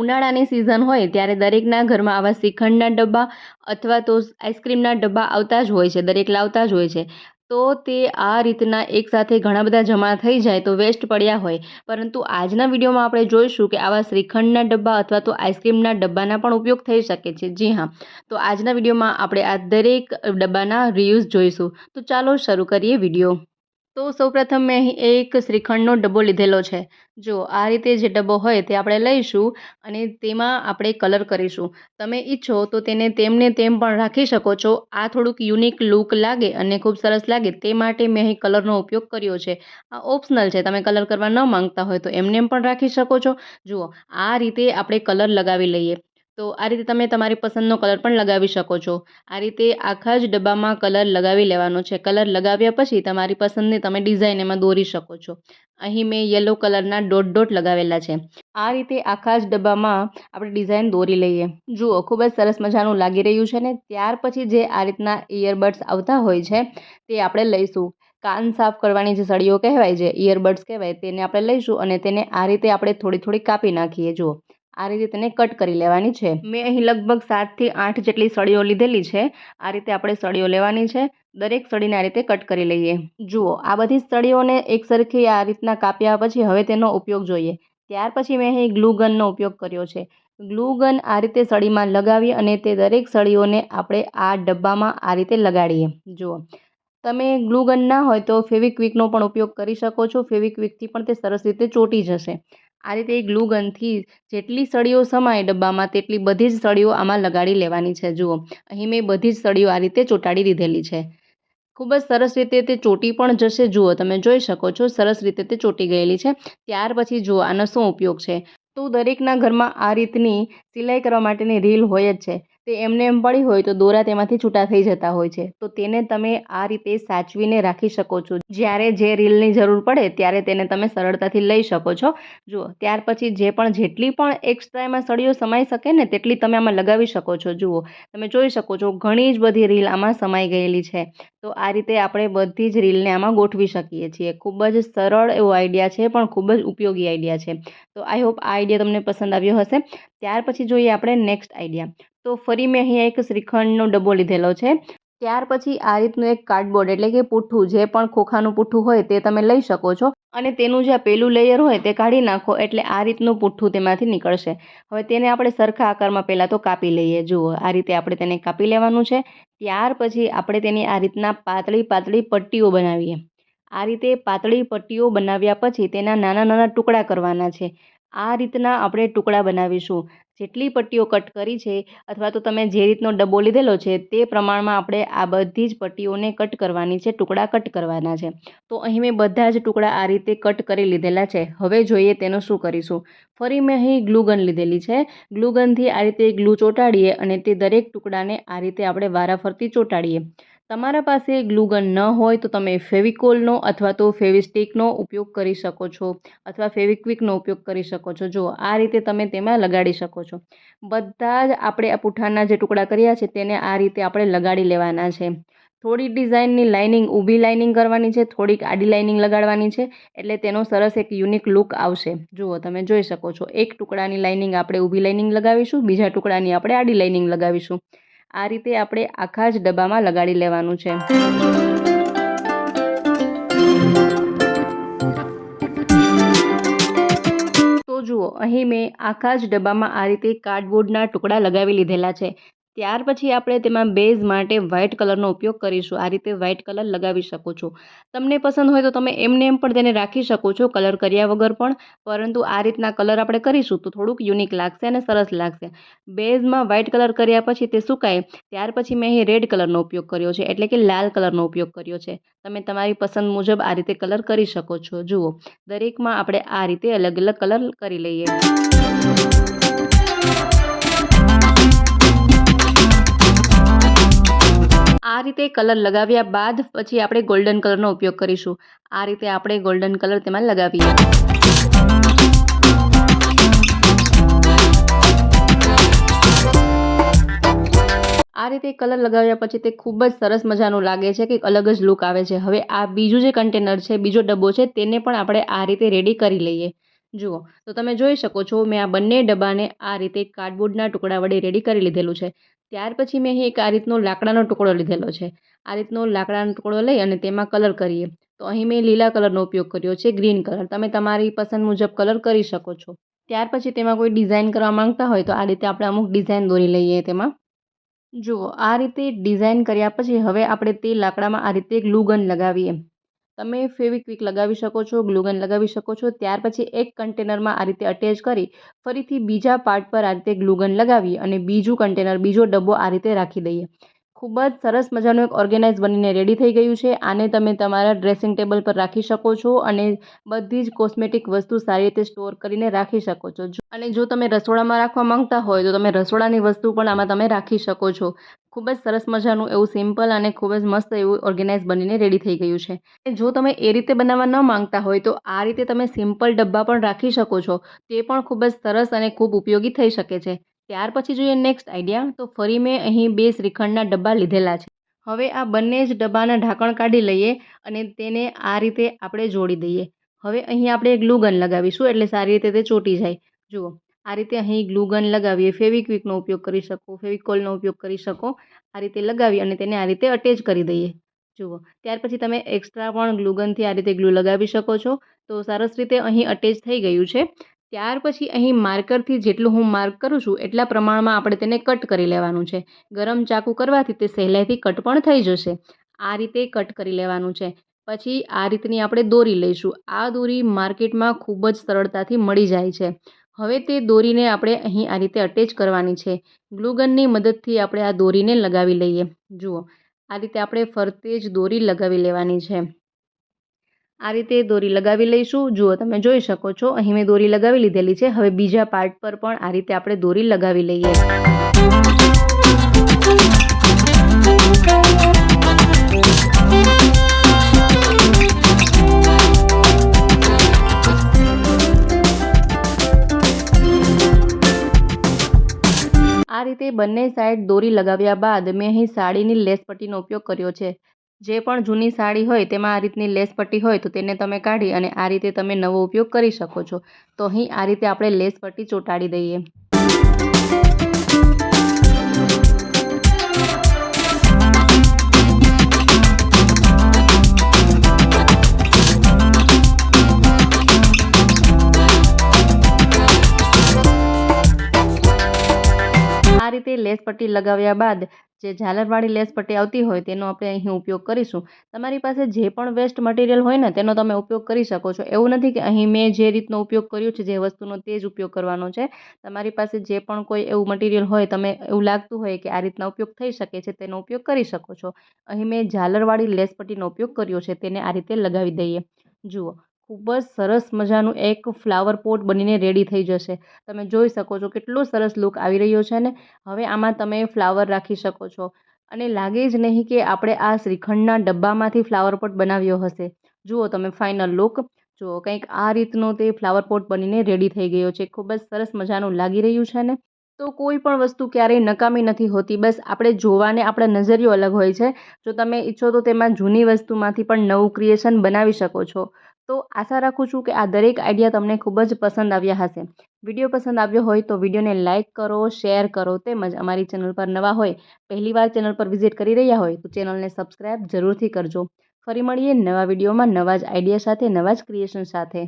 ઉનાળાની સિઝન હોય ત્યારે દરેકના ઘરમાં આવા શ્રીખંડના ડબ્બા અથવા તો આઈસ્ક્રીમના ડબ્બા આવતા જ હોય છે, દરેક લાવતા જ હોય છે. તો તે આ રીતના એકસાથે ઘણા બધા જમા થઈ જાય તો વેસ્ટ પડ્યા હોય. પરંતુ આજના વિડીયોમાં આપણે જોઈશું કે આવા શ્રીખંડના ડબ્બા અથવા તો આઈસ્ક્રીમના ડબ્બાના પણ ઉપયોગ થઈ શકે છે. જી હા, તો આજના વિડીયોમાં આપણે આ દરેક ડબ્બાના રિયુઝ જોઈશું. તો ચાલો શરૂ કરીએ વિડીયો. તો સૌપ્રથમ મેં અહીં એક શ્રીખંડનો ડબ્બો લીધેલો છે. જો આ રીતે જે ડબ્બો હોય તે આપણે લઈશું અને તેમાં આપણે કલર કરીશું. તમે ઈચ્છો તો તેને તેમને તેમ પણ રાખી શકો છો. આ થોડુંક યુનિક લુક લાગે અને ખૂબ સરસ લાગે તે માટે મેં અહીં કલરનો ઉપયોગ કર્યો છે. આ ઓપ્શનલ છે, તમે કલર કરવા ન માંગતા હોય તો એમને એમ પણ રાખી શકો છો. જુઓ, આ રીતે આપણે કલર લગાવી લઈએ. તો આ રીતે તમે તમારી પસંદનો કલર પણ લગાવી શકો છો. આ રીતે આખા જ ડબ્બામાં કલર લગાવી લેવાનો છે. કલર લગાવ્યા પછી તમારી પસંદની તમે ડિઝાઇન એમાં દોરી શકો છો. અહીં મેં યલો કલરના ડોટ ડોટ લગાવેલા છે. આ રીતે આખા જ ડબ્બામાં આપણે ડિઝાઇન દોરી લઈએ. જુઓ, ખૂબ જ સરસ મજાનું લાગી રહ્યું છે ને. ત્યાર પછી જે આ રીતના ઇયરબડ્સ આવતા હોય છે તે આપણે લઈશું. કાન સાફ કરવાની જે સળીઓ કહેવાય છે, ઇયરબડ્સ કહેવાય, તેને આપણે લઈશું અને તેને આ રીતે આપણે થોડી થોડી કાપી નાખીએ. જુઓ, આ રીતે તેને કટ કરી લેવાની છે. મેં અહીં લગભગ 7 થી 8 જેટલી સળીઓ લીધેલી છે. આ રીતે આપણે સળીઓ લેવાની છે. દરેક સળીને આ રીતે કટ કરી લઈએ. જુઓ, આ બધી સળીઓને એક સરખી આ રીતના કાપ્યા પછી હવે તેનો ઉપયોગ જોઈએ. ત્યાર પછી મેં અહીં ગ્લુ ગનનો ઉપયોગ કર્યો છે. ગ્લુ ગન આ રીતે સળીમાં લગાવી અને તે દરેક સળીઓને આપણે આ ડબ્બામાં આ રીતે લગાડીએ. જુઓ, તમે ગ્લુ ગન ના હોય તો ફેવિક્વિકનો પણ ઉપયોગ કરી શકો છો. ફેવિક્વિકથી પણ તે સરસ રીતે ચોંટી જશે. આ રીતે ગ્લુ ગનથી જેટલી સળીઓ સમાય ડબ્બામાં તેટલી બધી જ સળીઓ આમાં લગાડી લેવાની છે. જુઓ, અહીં મેં બધી જ સળીઓ આ રીતે ચોંટાડી દીધેલી છે. ખૂબ જ સરસ રીતે તે ચોંટી પણ જશે. જુઓ, તમે જોઈ શકો છો સરસ રીતે તે ચોંટી ગયેલી છે. ત્યાર પછી જુઓ આનો શું ઉપયોગ છે. તો દરેકના ઘરમાં આ રીતની સિલાઈ કરવા માટેની રીલ હોય જ છે. તે એમને એમ પડી હોય તો દોરા તેમાંથી છૂટા થઈ જતા હોય છે. તો તેને તમે આ રીતે સાચવીને રાખી શકો છો. જ્યારે જે રીલની જરૂર પડે ત્યારે તેને તમે સરળતાથી લઈ શકો છો. જુઓ, ત્યાર પછી જેટલી પણ એક્સ્ટ્રા એમાં સળીઓ સમાઈ શકે ને તેટલી તમે આમાં લગાવી શકો છો. જુઓ, તમે જોઈ શકો છો ઘણી જ બધી રીલ આમાં સમાઈ ગયેલી છે. તો આ રીતે આપણે બધી જ રીલને આમાં ગોઠવી શકીએ છીએ. ખૂબ જ સરળ એવો આઈડિયા છે, પણ ખૂબ જ ઉપયોગી આઈડિયા છે. તો આઈ હોપ આ આઈડિયા તમને પસંદ આવ્યો હશે. ત્યાર પછી જોઈએ આપણે નેક્સ્ટ આઈડિયા. તો ફરી મેં અહીંયા એક શ્રીખંડનો ડબ્બો લીધેલો છે. ત્યાર પછી આ રીતનું એક કાર્ડબોર્ડ એટલે કે પૂઠું, જે પણ ખોખાનું પૂઠું હોય તે તમે લઈ શકો છો અને તેનું જે પેલું લેયર હોય તે કાઢી નાખો એટલે આ રીતનું પૂઠું તેમાંથી નીકળશે. હવે તેને આપણે સરખા આકારમાં પહેલાં તો કાપી લઈએ. જુઓ, આ રીતે આપણે તેને કાપી લેવાનું છે. ત્યાર પછી આપણે તેની આ રીતના પાતળી પાતળી પટ્ટીઓ બનાવીએ. આ રીતે પાતળી પટ્ટીઓ બનાવ્યા પછી તેના નાના નાના ટુકડા કરવાના છે. આ રીતના આપણે ટુકડા બનાવીશું. જેટલી પટ્ટીઓ કટ કરી છે અથવા તો તમે જે રીતનો ડબ્બો લીધેલો છે તે પ્રમાણમાં આપણે આ બધી જ પટ્ટીઓને કટ કરવાની છે, ટુકડા કટ કરવાના છે. તો અહીં મેં બધા જ ટુકડા આ રીતે કટ કરી લીધેલા છે. હવે જોઈએ તેનું શું કરીશું. ફરી મેં અહીં ગ્લુ ગન લીધેલી છે. ગ્લુ ગનથી આ રીતે ગ્લુ ચોંટાડીએ અને તે દરેક ટુકડાને આ રીતે આપણે વારાફરતી ચોંટાડીએ. તમારા પાસે ગ્લુ ગન ન હોય તો તમે ફેવિકોલનો અથવા તો ફેવિસ્ટિકનો ઉપયોગ કરી શકો છો અથવા ફેવિક્વિકનો ઉપયોગ કરી શકો છો. જુઓ, આ રીતે તમે તેમાં લગાડી શકો છો. બધા જ આપણે આ પૂઠાના જે ટુકડા કર્યા છે તેને આ રીતે આપણે લગાડી લેવાના છે. થોડી ડિઝાઇનની લાઇનિંગ, ઊભી લાઇનિંગ કરવાની છે, થોડીક આડી લાઇનિંગ લગાડવાની છે એટલે તેનો સરસ એક યુનિક લુક આવશે. જુઓ, તમે જોઈ શકો છો એક ટુકડાની લાઇનિંગ આપણે ઊભી લાઇનિંગ લગાવીશું, બીજા ટુકડાની આપણે આડી લાઇનિંગ લગાવીશું. આ રીતે આપણે આખા જ ડબ્બામાં લગાડી લેવાનું છે. તો જુઓ, અહીં મેં આખા જ ડબ્બામાં આ રીતે કાર્ડબોર્ડના ટુકડા લગાવી લીધેલા છે. ત્યાર પછી આપણે તેમાં બેઝ માટે વ્હાઇટ કલરનો ઉપયોગ કરીશું. આ રીતે વ્હાઇટ કલર લગાવી શકો છો. તમને પસંદ હોય તો તમે એમને એમ પણ તેને રાખી શકો છો કલર કર્યા વગર પણ. પરંતુ આ રીતના કલર આપણે કરીશું તો થોડુંક યુનિક લાગશે અને સરસ લાગશે. બેઝમાં વ્હાઇટ કલર કર્યા પછી તે સુકાય ત્યાર પછી મેં અહીં રેડ કલરનો ઉપયોગ કર્યો છે એટલે કે લાલ કલરનો ઉપયોગ કર્યો છે. તમે તમારી પસંદ મુજબ આ રીતે કલર કરી શકો છો. જુઓ, દરેકમાં આપણે આ રીતે અલગ અલગ કલર કરી લઈએ. આ રીતે કલર લગાવ્યા બાદ પછી આપણે ગોલ્ડન કલરનો ઉપયોગ કરીશું. આ રીતે આપણે ગોલ્ડન કલર તેમાં લગાવીએ. આ રીતે કલર લગાવ્યા પછી તે ખૂબ જ સરસ મજાનું લાગે છે, કંઈક અલગ જ લુક આવે છે. હવે આ બીજું જે કન્ટેનર છે, બીજો ડબ્બો છે તેને પણ આપણે આ રીતે રેડી કરી લઈએ. જુઓ તો તમે જોઈ શકો છો મેં આ બંને ડબ્બાને આ રીતે કાર્ડબોર્ડના ટુકડા વડે રેડી કરી લીધેલું છે. ત્યાર પછી મેં અહીં એક આ રીતનો લાકડાનો ટુકડો લીધેલો છે. આ રીતનો લાકડાનો ટુકડો લઈ અને તેમાં કલર કરીએ. તો અહીં મેં લીલા કલરનો ઉપયોગ કર્યો છે, ગ્રીન કલર. તમે તમારી પસંદ મુજબ કલર કરી શકો છો. ત્યાર પછી તેમાં કોઈ ડિઝાઇન કરવા માંગતા હોય તો આ રીતે આપણે અમુક ડિઝાઇન દોરી લઈએ તેમાં. જુઓ આ રીતે ડિઝાઇન કર્યા પછી હવે આપણે તે લાકડામાં આ રીતે ગ્લુ ગન લગાવીએ. તમે ફેવિક્વિક લગાવી શકો છો, ગ્લુ ગન લગાવી શકો છો. ત્યાર પછી એક કન્ટેનરમાં આ રીતે અટેચ કરી ફરીથી બીજા પાર્ટ પર આ રીતે ગ્લુ ગન લગાવીએ અને બીજું કન્ટેનર, બીજો ડબ્બો આ રીતે રાખી દઈએ. ખૂબ જ સરસ મજાનું એક ઓર્ગેનાઇઝ બનીને રેડી થઈ ગયું છે. આને તમે તમારા ડ્રેસિંગ ટેબલ પર રાખી શકો છો અને બધી જ કોસ્મેટિક વસ્તુ સારી રીતે સ્ટોર કરીને રાખી શકો છો. અને જો તમે રસોડામાં રાખવા માંગતા હોય તો તમે રસોડાની વસ્તુ પણ આમાં તમે રાખી શકો છો. ખૂબ જ સરસ મજાનું એવું સિમ્પલ અને ખૂબ જ મસ્ત એવું ઓર્ગેનાઇઝ બનીને રેડી થઈ ગયું છે. જો તમે એ રીતે બનાવવા ન માંગતા હોય તો આ રીતે તમે સિમ્પલ ડબ્બા પણ રાખી શકો છો. તે પણ ખૂબ જ સરસ અને ખૂબ ઉપયોગી થઈ શકે છે. ત્યાર પછી જોઈએ નેક્સ્ટ આઈડિયા. તો ફરી મેં અહીં 2 શ્રીખંડના ડબ્બા લીધેલા છે. હવે આ બંને જ ડબ્બાના ઢાંકણ કાઢી લઈએ અને તેને આ રીતે આપણે જોડી દઈએ. હવે અહીં આપણે ગ્લુ ગન લગાવીશું એટલે સારી રીતે તે ચોંટી જાય. જુઓ આ રીતે અહીં ગ્લુ ગન લગાવીએ. ફેવિક્વિકનો ઉપયોગ કરી શકો, ફેવિકોલનો ઉપયોગ કરી શકો. આ રીતે લગાવી અને તેને આ રીતે અટેચ કરી દઈએ. જુઓ ત્યાર પછી તમે એક્સ્ટ્રા પણ ગ્લુ ગનથી આ રીતે ગ્લુ લગાવી શકો છો. તો સરસ રીતે અહીં અટેચ થઈ ગયું છે. ત્યાર પછી અહીં માર્કરથી જેટલું હું માર્ક કરું છું એટલા પ્રમાણમાં આપણે તેને કટ કરી લેવાનું છે. ગરમ ચાકુ કરવાથી તે સહેલાઈથી કટ પણ થઈ જશે. આ રીતે કટ કરી લેવાનું છે. પછી આ રીતની આપણે દોરી લઈશું. આ દોરી માર્કેટમાં ખૂબ જ સરળતાથી મળી જાય છે. હવે તે દોરીને આપણે અહીં આ રીતે અટેચ કરવાની છે. ગ્લુ ગનની મદદથી આપણે આ દોરીને લગાવી લઈએ. જુઓ આ રીતે આપણે ફરતે જ દોરી લગાવી લેવાની છે. આ રીતે દોરી લગાવી લઈશું. જુઓ તમે જોઈ શકો છો અહીં મેં દોરી લગાવી લીધેલી છે. હવે બીજા પાર્ટ પર પણ આ રીતે આપણે દોરી લગાવી લઈએ. આ રીતે બંને સાઈડ દોરી લગાવ્યા બાદ મેં અહીં સાડીની લેસ પટ્ટીનો ઉપયોગ કર્યો છે. જે પણ જૂની સાડી હોય તેમાં આ રીતની લેસ પટ્ટી હોય તો તેને તમે કાઢી અને આ રીતે તમે નવો ઉપયોગ કરી શકો છો. તો અહીં આ રીતે આપણે લેસ પટ્ટી ચોંટાડી દઈએ. આ રીતે લેસ પટ્ટી લગાવ્યા બાદ જે ઝાલરવાળી લેસ પટ્ટી આવતી હોય તેનો આપણે અહીં ઉપયોગ કરીશું. તમારી પાસે જે પણ વેસ્ટ મટીરિયલ હોય ને તેનો તમે ઉપયોગ કરી શકો છો. એવું નથી કે અહીં મેં જે રીતનો ઉપયોગ કર્યો છે જે વસ્તુનો તે જ ઉપયોગ કરવાનો છે. તમારી પાસે જે પણ કોઈ એવું મટીરિયલ હોય, તમે એવું લાગતું હોય કે આ રીતના ઉપયોગ થઈ શકે છે તેનો ઉપયોગ કરી શકો છો. અહીં મેં ઝાલરવાળી લેસ પટ્ટીનો ઉપયોગ કર્યો છે તેને આ રીતે લગાવી દઈએ. જુઓ ખૂબ જ સરસ મજાનું એક ફ્લાવર પોટ બનીને રેડી થઈ જશે. તમે જોઈ શકો છો કેટલો સરસ લુક આવી રહ્યો છે ને. હવે આમાં તમે ફ્લાવર રાખી શકો છો અને લાગે જ નહીં કે આપણે આ શ્રીખંડના ડબ્બામાંથી ફ્લાવર પોટ બનાવ્યો હશે. જુઓ તમે ફાઇનલ લુક. જુઓ કંઈક આ રીતનો તે ફ્લાવર પોટ બનીને રેડી થઈ ગયો છે. ખૂબ જ સરસ મજાનું લાગી રહ્યું છે ને. તો કોઈ પણ વસ્તુ ક્યારેય નકામી નથી હોતી. બસ આપણે જોવાને આપણા નજરિયો અલગ હોય છે. જો તમે ઈચ્છો તો તેમાં જૂની વસ્તુમાંથી પણ નવું ક્રિએશન બનાવી શકો છો. તો આશા રાખું છું કે આ દરેક આઈડિયા તમને ખૂબ જ પસંદ આવ્યા હશે. વિડીયો પસંદ આવ્યો હોય તો વિડીયોને લાઇક કરો, શેર કરો. તેમજ અમારી ચેનલ પર નવા હોય, પહેલીવાર ચેનલ પર વિઝિટ કરી રહ્યા હોય તો ચેનલને સબસ્ક્રાઈબ જરૂરથી કરજો. ફરી મળીએ નવા વિડીયોમાં નવા જ આઈડિયા સાથે, નવા જ ક્રિએશન સાથે.